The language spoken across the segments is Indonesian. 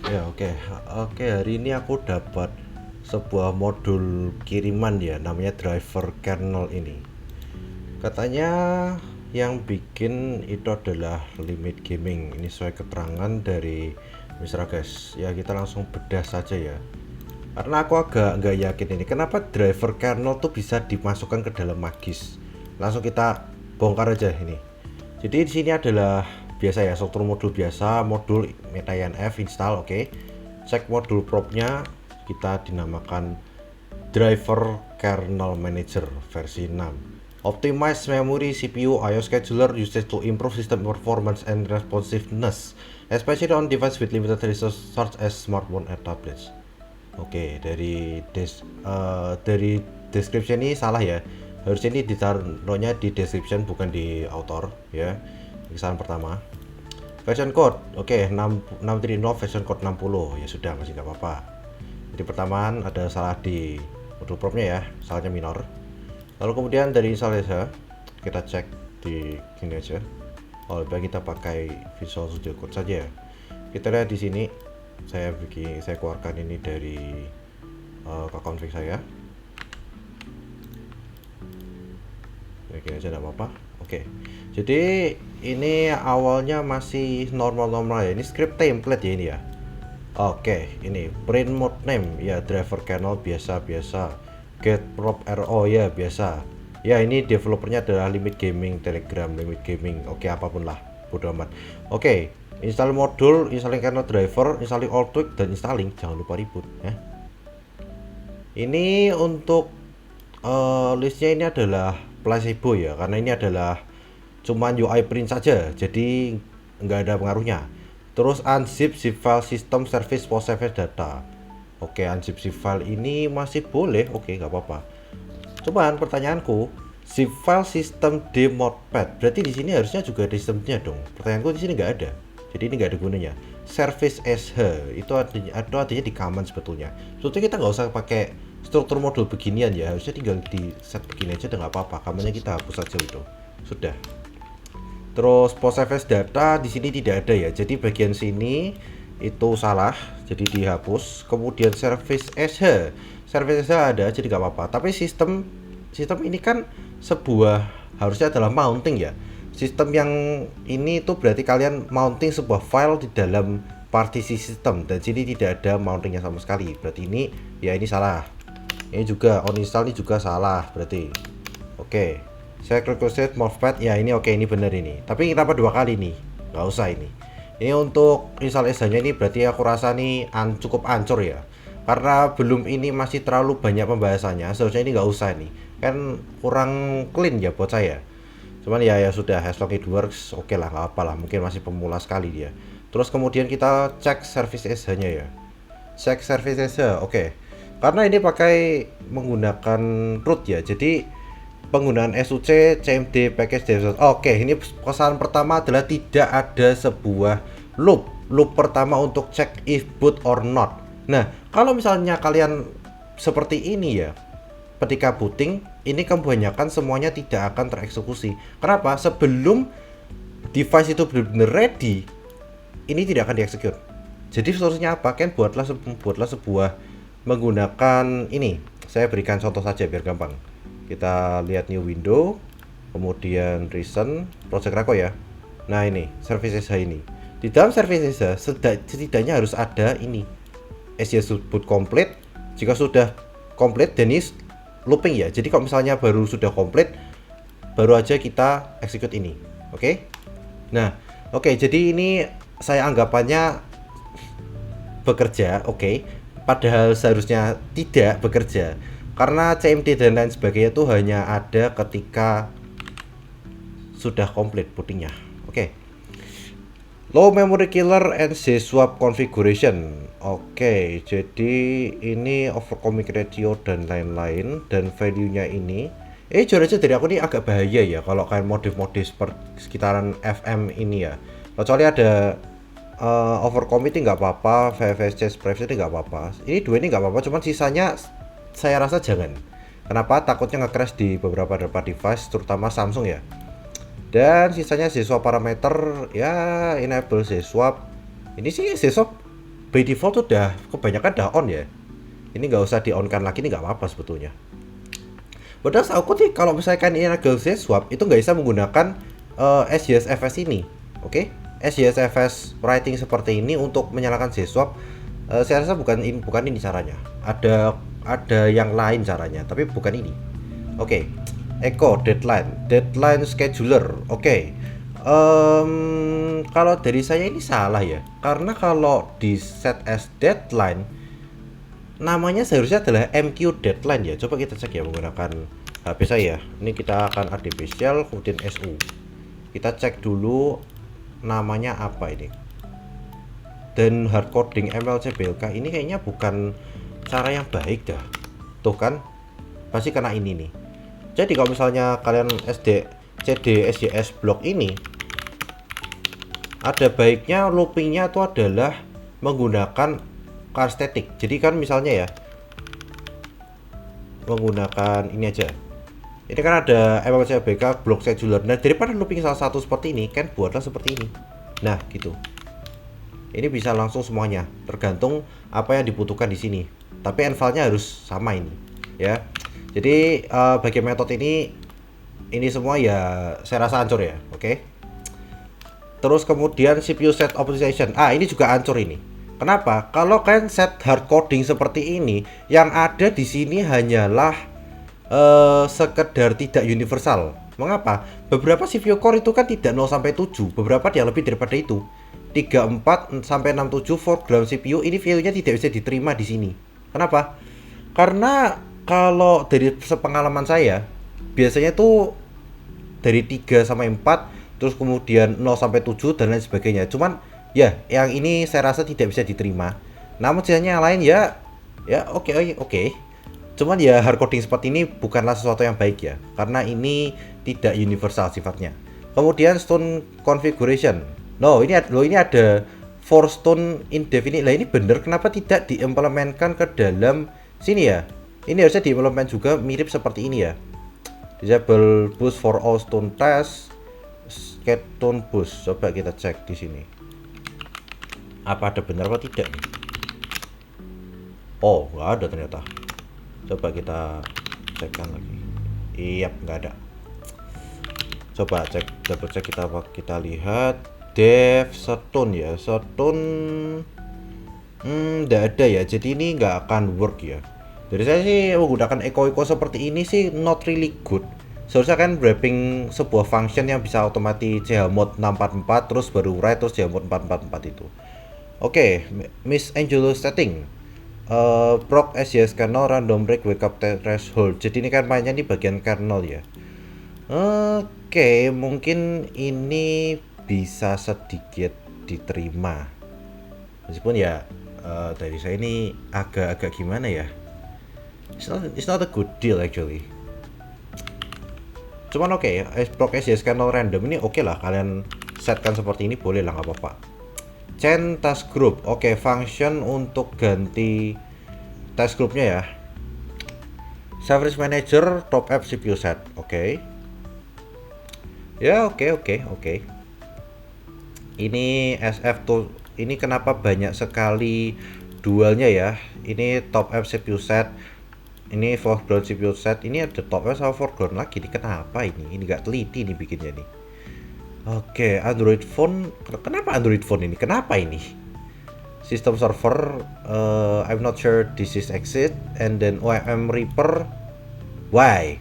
Ya, oke, hari ini aku dapat sebuah modul kiriman ya, namanya driver kernel ini. Katanya yang bikin itu adalah limit gaming. Ini sesuai keterangan dari Mr. Guys. Ya, kita langsung bedah saja ya. Karena aku agak nggak yakin ini, kenapa driver kernel tuh bisa dimasukkan ke dalam Magis. Langsung kita bongkar aja ini. Jadi di sini adalah biasa ya, struktur modul biasa, modul meta-inf install, oke. Cek modul propnya, kita dinamakan driver kernel manager versi 6. Optimize memory, CPU, IO scheduler usage to improve system performance and responsiveness, especially on device with limited resources such as smartphone and tablets. Oke, dari description ini salah ya. Harusnya ini ditaruhnya di description bukan di author ya. Kesalahan pertama. Version code. Oke, 630 version code 60. Ya sudah, masih nggak apa-apa. Jadi pertamaan ada salah di modul propnya ya, salahnya minor. Lalu kemudian dari installation kita cek di sini aja. Oh, lebih baik kita pakai Visual Studio Code saja ya. Kita lihat di sini saya keluarkan ini dari config saya. Gini aja enggak apa-apa. Oke. Jadi ini awalnya masih normal-normal ya. Ini script template ya ini ya. Oke, ini print mode name ya, driver kernel biasa-biasa. Get prop RO ya biasa. Ya, ini developernya adalah Limit Gaming, Telegram, Limit Gaming. Oke, apapun lah, bodo amat. Oke, install modul, installing kernel driver, installing all tweak dan installing. Jangan lupa reboot ya. Ini untuk listnya ini adalah placebo ya, karena ini adalah cuman UI print saja, jadi nggak ada pengaruhnya. Terus unzip zip file system service post service data. Oke, unzip zip file ini masih boleh, oke nggak apa-apa. Cuman pertanyaanku, zip file system demodpad, berarti di sini harusnya juga ada sistemnya dong. Pertanyaanku di sini nggak ada, jadi ini nggak ada gunanya. Service sh itu artinya di command sebetulnya. Sebetulnya kita nggak usah pakai struktur modul beginian ya, harusnya tinggal di set begini aja udah nggak apa-apa. Kamarnya kita hapus saja udah, sudah. Terus Postgres data di sini tidak ada ya, jadi bagian sini itu salah, jadi dihapus. Kemudian service sh ada, jadi nggak apa-apa. Tapi sistem ini kan sebuah harusnya adalah mounting ya. Sistem yang ini itu berarti kalian mounting sebuah file di dalam partisi sistem, dan sini tidak ada mountingnya sama sekali. Berarti ini ya, ini salah. Ini juga on install ini juga salah berarti. Oke, saya requested mousepad ya, ini oke, ini bener ini. Tapi kenapa dua kali nih? Nggak usah ini. Ini untuk install nya ini berarti aku rasa nih cukup ancur ya. Karena belum ini masih terlalu banyak pembahasannya. Seharusnya ini nggak usah nih. Kan kurang clean ya buat saya. Cuman ya sudah, as long it works, oke lah, nggak apa lah. Mungkin masih pemula sekali dia. Terus kemudian kita cek service nya ya. Cek service nya, oke. Karena ini pakai menggunakan root ya, jadi penggunaan SUC, CMD, package dev. Oke, ini kesalahan pertama adalah tidak ada sebuah loop pertama untuk cek if boot or not. Nah, kalau misalnya kalian seperti ini ya, ketika booting ini kebanyakan semuanya tidak akan tereksekusi. Kenapa? Sebelum device itu benar-benar ready, ini tidak akan dieksekut. Jadi solusinya apa? Kan buatlah sebuah menggunakan ini. Saya berikan contoh saja biar gampang. Kita lihat new window, kemudian recent project Rako ya. Nah, ini services ini. Di dalam services setidaknya harus ada ini. SJ boot complete. Jika sudah complete, then is looping ya. Jadi kalau misalnya baru sudah complete, baru aja kita execute ini. Oke? Nah, oke, jadi ini saya anggapannya bekerja, oke. Padahal seharusnya tidak bekerja. Karena CMD dan lain sebagainya itu hanya ada ketika sudah komplit bootingnya. Oke. Low memory killer and Z swap configuration. Oke, jadi ini overcoming ratio dan lain-lain, dan value-nya ini. Jujur aja dari aku ini agak bahaya ya kalau kayak modif-modif sekitaran FM ini ya. Kecuali ada overcommit nggak apa-apa, VFS privacy nggak apa-apa. Ini dua ini nggak apa-apa, cuman sisanya saya rasa jangan. Kenapa? Takutnya nge-crash di beberapa device, terutama Samsung ya. Dan sisanya Z swap parameter ya, enable Z swap. Ini sih Z swap by default udah kebanyakan udah on ya. Ini nggak usah di on kan lagi, ini nggak apa-apa sebetulnya. Padahal aku sih kalau misalkan ini Eagle swap itu nggak bisa menggunakan SJSFS ini, oke? SJSFS writing seperti ini untuk menyalakan swap. Saya rasa bukan ini caranya. Ada yang lain caranya, tapi bukan ini. Oke, Echo deadline scheduler. Oke, kalau dari saya ini salah ya, karena kalau di set as deadline namanya seharusnya adalah MQ deadline ya. Coba kita cek ya menggunakan HP saya. Ini kita akan artificial kemudian SU. Kita cek dulu namanya apa ini. Dan hard coding MLC BLK ini kayaknya bukan cara yang baik dah. Tuh kan, pasti kena ini nih. Jadi kalau misalnya kalian CD SJS block ini, ada baiknya loopingnya itu adalah menggunakan car static. Jadi kan misalnya ya, menggunakan ini aja. Ini kan ada MLCBK block scheduler. Nah, daripada looping salah satu seperti ini, kan buatlah seperti ini. Nah, gitu. Ini bisa langsung semuanya, tergantung apa yang dibutuhkan di sini. Tapi env-nya harus sama ini, ya. Jadi bagi metode ini semua ya saya rasa hancur ya, oke? Terus kemudian CPU set optimization. Ini juga hancur ini. Kenapa? Kalau kalian set hard coding seperti ini, yang ada di sini hanyalah sekedar tidak universal. Mengapa? Beberapa CPU core itu kan tidak 0 sampai 7, beberapa dia lebih daripada itu. 34 sampai 67 foreground CPU ini value-nya tidak bisa diterima di sini. Kenapa? Karena kalau dari sepengalaman saya, biasanya tuh dari 3 sampai 4, terus kemudian 0 sampai 7 dan lain sebagainya. Cuman ya, yang ini saya rasa tidak bisa diterima. Namun sisanya yang lain ya oke. Cuman ya hard coding seperti ini bukanlah sesuatu yang baik ya, karena ini tidak universal sifatnya. Kemudian stone configuration. Ini ada for stone indefinite. Lah ini bener, kenapa tidak diimplementkan ke dalam sini ya? Ini harusnya diimplement juga mirip seperti ini ya. Disable boost for all stone test, stone boost. Coba kita cek di sini. Apa ada benar atau tidak nih? Oh, nggak ada ternyata. Coba kita cekkan lagi. Iya, nggak ada. Coba double cek kita lihat dev stone ya. Stone nggak ada ya. Jadi ini nggak akan work ya. Jadi saya sih menggunakan echo seperti ini sih not really good. Seharusnya kan wrapping sebuah function yang bisa otomatis chmod 644 terus baru write terus chmod 444 itu. Oke, Miss Angelus setting. Proc SJS kernel random break wake up threshold. Jadi ini kan mainnya di bagian kernel ya. Oke, mungkin ini bisa sedikit diterima. Meskipun ya dari saya ini agak gimana ya. It's not a good deal actually. Cuman oke, proc SJS kernel random ini oke lah, kalian setkan seperti ini boleh lah, nggak apa-apa. Change task group. Oke, function untuk ganti task groupnya ya. Service manager top up CPU set. Oke. Ya, oke. Ini SF tool. Ini kenapa banyak sekali dualnya ya? Ini top up CPU set. Ini foreground CPU set. Ini ada top up sama foreground lagi. Ini kenapa ini? Ini nggak teliti nih bikinnya nih. Oke, Android phone. Kenapa Android phone ini? Kenapa ini? System server, I'm not sure this is exit. And then OEM Reaper. Why?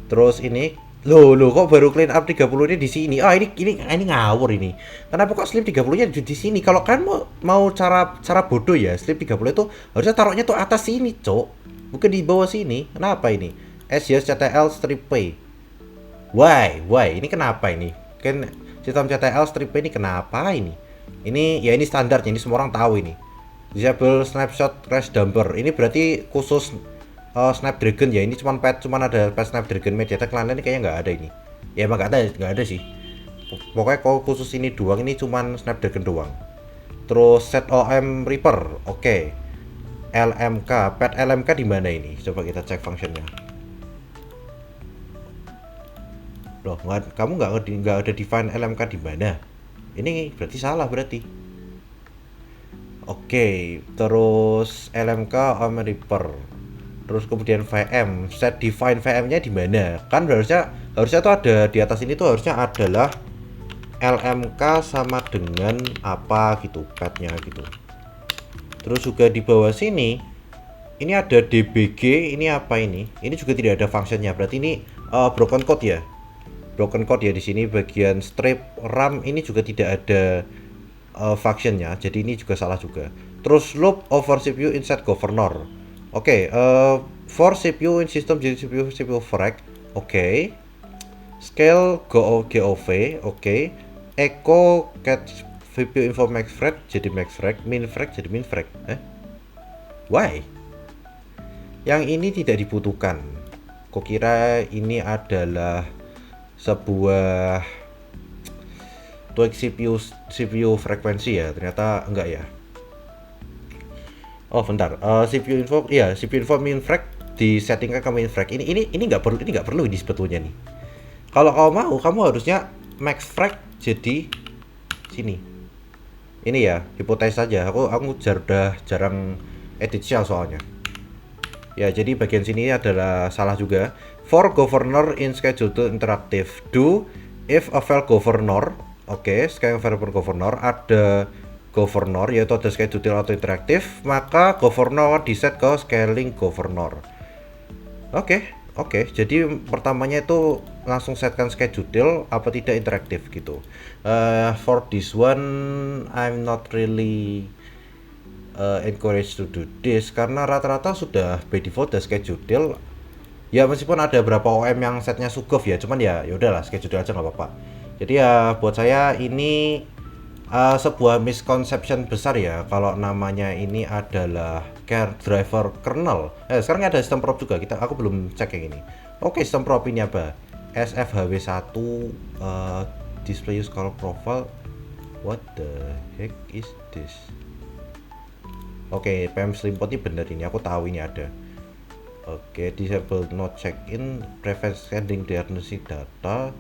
Terus ini, loh kok baru clean up 30 ini di sini? Ini ngawur ini. Kenapa kok sleep 30-nya di sini? Kalau kan mau cara bodoh ya, sleep 30 itu harusnya taruhnya tuh atas sini, Cok. Bukan di bawah sini. Kenapa ini? SJS CTL strip pay. Why? Ini kenapa ini? Kan sistem CTL strip ini kenapa ini? Ini standarnya, ini semua orang tahu ini. Disable snapshot crash dumper. Ini berarti khusus Snapdragon ya. Ini cuman ada pad Snapdragon MediaTek lainnya kayaknya nggak ada ini. Ya emang nggak ada sih. Pokoknya kalau khusus ini doang, ini cuman Snapdragon doang. Terus set OM Reaper. Oke. LMK, pad LMK di mana ini? Coba kita cek functionnya. Loh, kamu nggak ada define LMK di mana? Ini berarti salah berarti. Oke, terus LMK Om Reaper. Terus kemudian VM, set define VM-nya di mana? Kan harusnya harusnya tuh ada di atas ini tuh harusnya adalah LMK sama dengan apa gitu, path-nya gitu. Terus juga di bawah sini ini ada DBG, ini apa ini? Ini juga tidak ada functionnya. Berarti ini broken code ya. Broken code ya di sini bagian strip RAM ini juga tidak ada functionnya. Jadi ini juga salah juga. Terus loop over CPU inside governor. Oke, for CPU in system jadi CPU frag. Oke. Scale GOV. Oke. Echo catch CPU info max frag jadi max frag, min frag jadi min frag. Why? Yang ini tidak dibutuhkan. Kukira ini adalah sebuah tweak CPU frekuensi ya, ternyata enggak ya. Oh bentar, CPU info min frag disettingkan ke min frag. Ini nggak perlu ini sebetulnya nih. Kalau kamu mau, kamu harusnya max frag jadi sini. Ini ya hipotesis saja. Aku jarang edit shell soalnya. Ya, jadi bagian sini adalah salah juga. For governor in schedule to interactive, do if a file governor, oke, sekarang variable governor ada governor yaitu ada schedule atau interaktif, maka governor diset ke scaling governor. Oke. Jadi pertamanya itu langsung setkan schedule apa tidak interaktif gitu. For this one, I'm not really encourage to do this karena rata-rata sudah by default the schedule ya, meskipun ada beberapa OM yang setnya sugov ya, cuman ya udahlah schedule aja nggak apa-apa. Jadi ya buat saya ini sebuah misconception besar ya kalau namanya ini adalah driver kernel. Sekarang ada sistem prop juga, aku belum cek yang ini. Oke, sistem prop ini apa? SFHW1 display use color profile. What the heck is this? Oke, PM Slimpot ini bener, ini aku tahu ini ada. Oke, disable no check-in, prevent sending diagnostic data.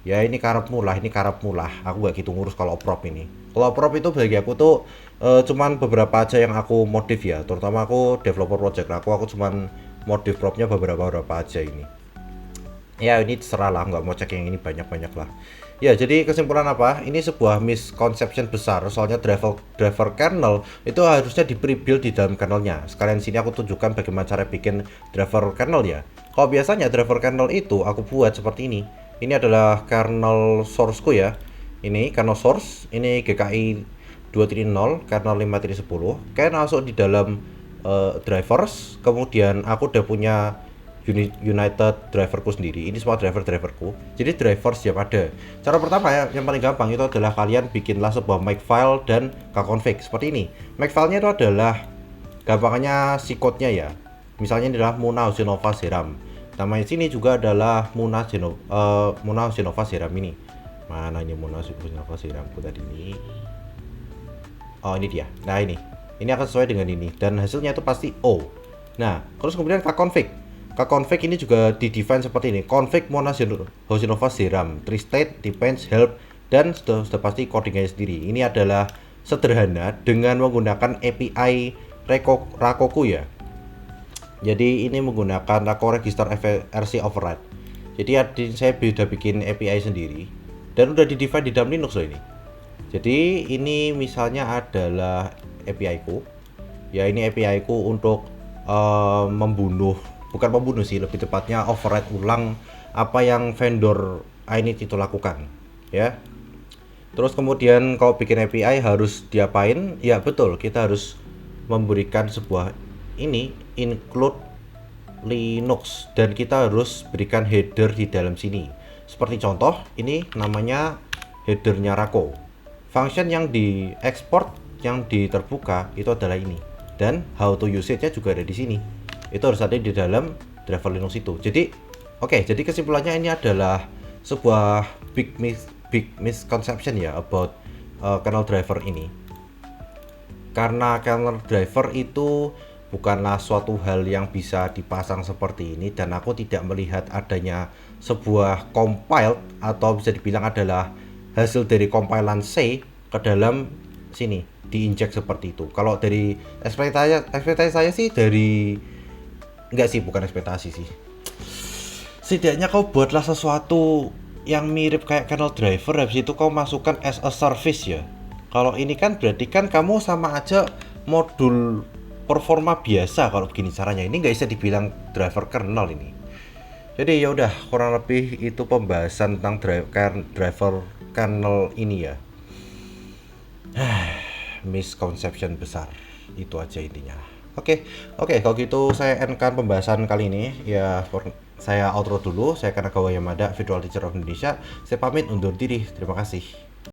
Ya ini karepmu lah. Aku gak gitu ngurus kalau prop ini. Kalau prop itu bagi aku tuh cuman beberapa aja yang aku modif ya. Terutama aku developer project aku cuman modif propnya beberapa aja ini. Ya ini terserah lah, nggak mau cek yang ini banyak lah. Ya, jadi kesimpulan apa? Ini sebuah misconception besar. Soalnya driver kernel itu harusnya di pre-build di dalam kernelnya. Sekalian sini aku tunjukkan bagaimana cara bikin driver kernel ya. Kalau biasanya driver kernel itu aku buat seperti ini. Ini adalah kernel sourceku ya. Ini kernel source, ini GKI 2.0, kernel 5.10. Kayak masuk di dalam drivers. Kemudian aku udah punya United driverku sendiri. Ini semua driverku. Jadi driver siap ada. Cara pertama ya, yang paling gampang itu adalah kalian bikinlah sebuah makefile dan kconfig seperti ini. Makefilenya itu adalah gampangannya si code-nya ya. Misalnya ini adalah Muna Genova Seram. Namanya sini juga adalah Muna Genova Seram ini. Mana ini Muna Genova Seramku tadi ini? Oh, ini dia. Nah, ini akan sesuai dengan ini dan hasilnya itu pasti O. Nah, terus kemudian kconfig. Kconfig ini juga di define seperti ini. Config Mona Genova Seram, Tristate, Depends, Help, dan sudah pasti codingnya sendiri. Ini adalah sederhana dengan menggunakan API Rakoku ya. Jadi ini menggunakan Rako Register RC Override. Jadi saya sudah bikin API sendiri dan udah di define di dalam Linux loh ini. Jadi ini misalnya adalah API ku. Ya ini API ku untuk bukan membunuh sih, lebih tepatnya override ulang apa yang vendor init itu lakukan ya. Terus kemudian kalau bikin API harus diapain? Ya betul, kita harus memberikan sebuah ini include Linux dan kita harus berikan header di dalam sini. Seperti contoh, ini namanya headernya Rako. Function yang diekspor yang diterbuka itu adalah ini. Dan how to use it-nya juga ada di sini. Itu harus ada di dalam driver Linux itu. Jadi jadi kesimpulannya ini adalah sebuah big misconception ya about kernel driver ini. Karena kernel driver itu bukanlah suatu hal yang bisa dipasang seperti ini dan aku tidak melihat adanya sebuah compiled atau bisa dibilang adalah hasil dari compilan C ke dalam sini diinjek seperti itu. Kalau dari ekspektasi saya sih enggak sih, bukan ekspektasi sih, setidaknya kau buatlah sesuatu yang mirip kayak kernel driver, habis itu kau masukkan as a service ya. Kalau ini kan berarti kan kamu sama aja modul performa biasa kalau begini caranya. Ini nggak bisa dibilang driver kernel ini. Jadi ya udah, kurang lebih itu pembahasan tentang driver kernel ini ya. Misconception besar itu aja intinya. Oke, kalau gitu saya endkan pembahasan kali ini ya. Saya outro dulu. Saya Kanagawa Yamada, Virtual Teacher of Indonesia. Saya pamit undur diri. Terima kasih.